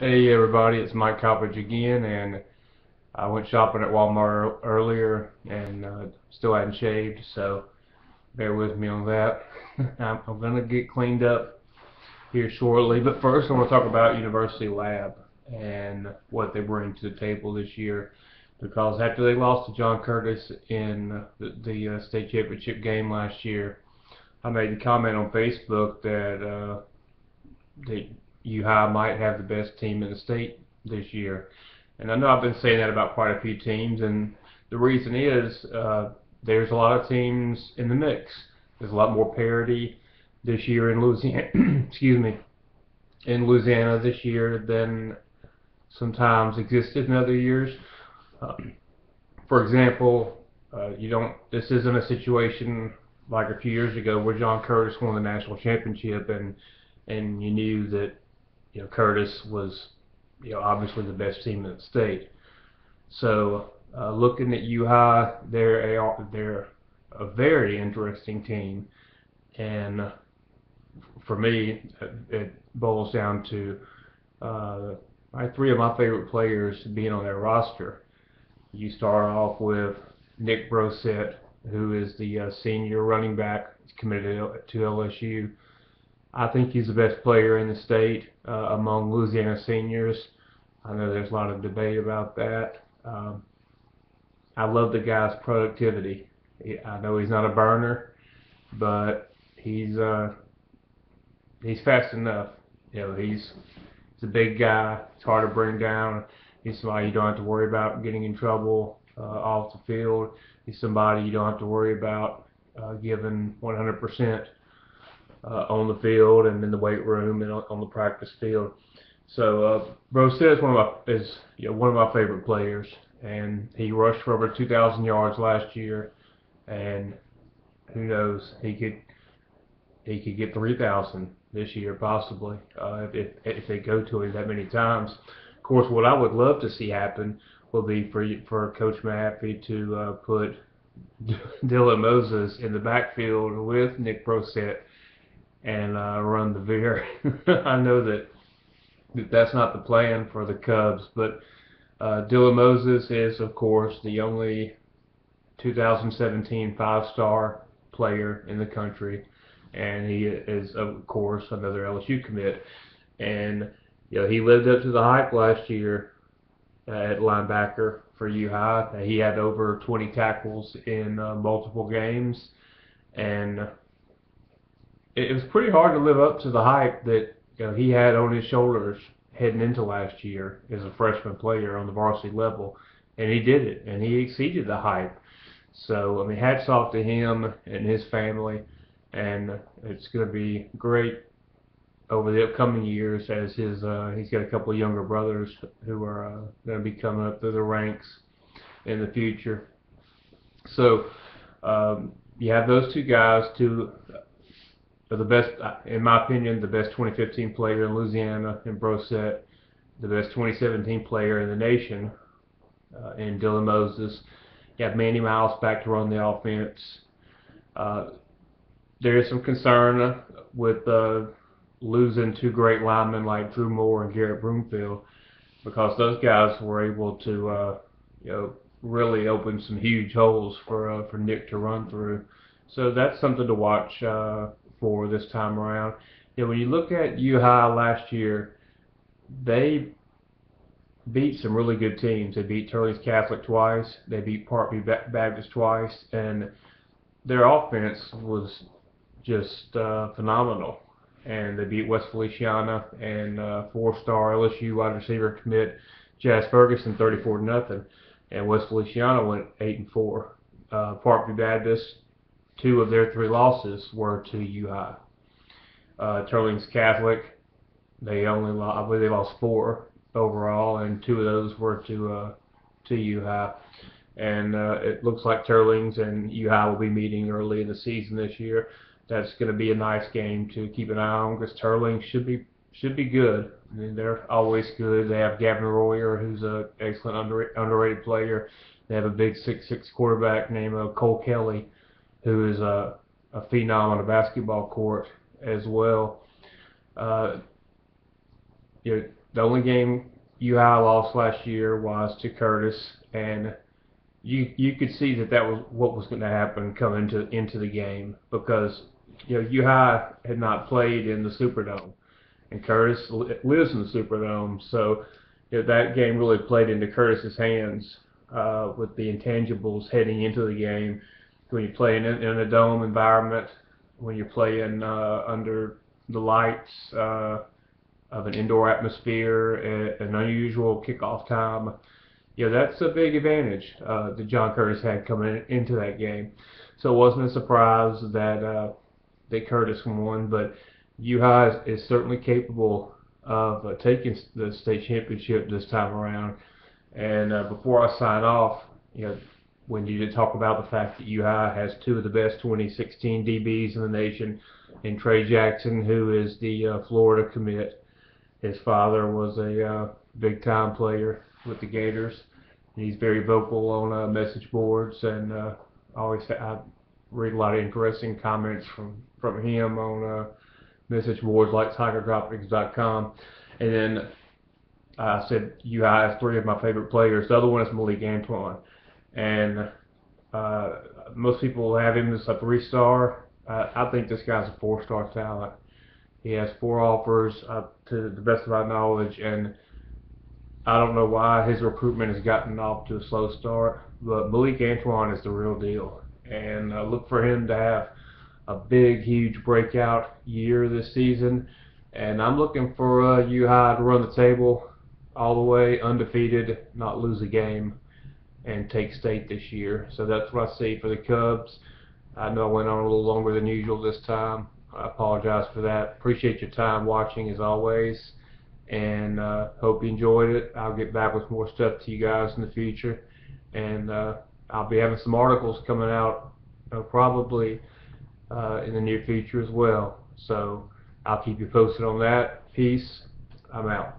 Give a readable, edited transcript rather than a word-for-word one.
Hey everybody, it's Mike Coppage again, and I went shopping at Walmart earlier and still hadn't shaved, so bear with me on that. I'm gonna get cleaned up here shortly, but first I want to talk about University Lab and what they bring to the table this year. Because after they lost to John Curtis in the state championship game last year, I made the comment on Facebook that U-High might have the best team in the state this year. And I know I've been saying that about quite a few teams, and the reason is there's a lot of teams in the mix. There's a lot more parity this year in Louisiana, excuse me, in Louisiana this year than sometimes existed in other years. Uh, for example, you don't. This isn't a situation like a few years ago where John Curtis won the national championship, and you knew that Curtis was obviously the best team in the state. So looking at U-High, they're a very interesting team, and for me, it boils down to three of my favorite players being on their roster. You start off with Nick Brossette, who is the senior running back committed to LSU. I think he's the best player in the state among Louisiana seniors. I know there's a lot of debate about that. I love the guy's productivity. I know he's not a burner, but he's fast enough. He's a big guy. It's hard to bring down. He's somebody you don't have to worry about getting in trouble off the field. He's somebody you don't have to worry about giving 100% on the field and in the weight room and on the practice field. So Brossette is one of my favorite players, and he rushed for over 2,000 yards last year, and who knows, he could get 3,000 this year possibly if they go to him that many times. Of course, what I would love to see happen would be for Coach Mahaffey to put Dylan Moses in the backfield with Nick Brossette and run the veer. I know that's not the plan for the Cubs, but Dylan Moses is, of course, the only 2017 five-star player in the country, and he is, of course, another LSU commit. And he lived up to the hype last year at linebacker for U-High. He had over 20 tackles in multiple games, and it was pretty hard to live up to the hype that he had on his shoulders heading into last year as a freshman player on the varsity level, and he did it, and he exceeded the hype. So I mean, hats off to him and his family, and it's going to be great over the upcoming years as he's got a couple of younger brothers who are going to be coming up through the ranks in the future. So you have those two guys, two of the best, in my opinion, the best 2015 player in Louisiana in Brossette, the best 2017 player in the nation in Dylan Moses. You have Manny Miles back to run the offense. There is some concern with losing two great linemen like Drew Moore and Garrett Broomfield, because those guys were able to really open some huge holes for Nick to run through. So that's something to watch for this time around. When you look at U-High last year, they beat some really good teams. They beat Teurlings Catholic twice. They beat Parkview Baptist twice, and their offense was just phenomenal. And they beat West Feliciana and four-star LSU wide receiver commit Jazz Ferguson 34-0. And West Feliciana went 8-4. Parkview Baptist, two of their three losses were to U-High. Teurlings Catholic, I believe they lost four overall, and two of those were to U-High. And it looks like Teurlings and U-High will be meeting early in the season this year. That's going to be a nice game to keep an eye on, because Teurlings should be good. I mean, they're always good. They have Gavin Royer, who's an excellent underrated player. They have a big 6'6" quarterback named Cole Kelly, who is a phenom on a basketball court as well. You know, the only game UI lost last year was to Curtis, and you could see that that was what was going to happen coming into the game, because UI had not played in the Superdome, and Curtis lives in the Superdome, so that game really played into Curtis's hands with the intangibles heading into the game. When you play in a dome environment, when you're playing under the lights of an indoor atmosphere, an unusual kickoff time, that's a big advantage that John Curtis had coming into that game. So it wasn't a surprise that Curtis won, but UI is certainly capable of taking the state championship this time around. And before I sign off, when you did talk about the fact that UI has two of the best 2016 DBs in the nation, in Trey Jackson, who is the Florida commit. His father was a big-time player with the Gators. He's very vocal on message boards, and I read a lot of interesting comments from him on message boards like TigerDroppings.com. And then I said UI has three of my favorite players. The other one is Malik Antoine, and most people have him as a 3-star. I think this guy's a 4-star talent. He has 4 offers, to the best of my knowledge, and I don't know why his recruitment has gotten off to a slow start, but Malik Antoine is the real deal, and look for him to have a big, huge breakout year this season. And I'm looking for UI to run the table all the way, undefeated, not lose a game, and take state this year. So that's what I see for the Cubs. I know I went on a little longer than usual this time. I apologize for that. Appreciate your time watching as always, and hope you enjoyed it. I'll get back with more stuff to you guys in the future, and I'll be having some articles coming out probably in the near future as well. So I'll keep you posted on that. Peace. I'm out.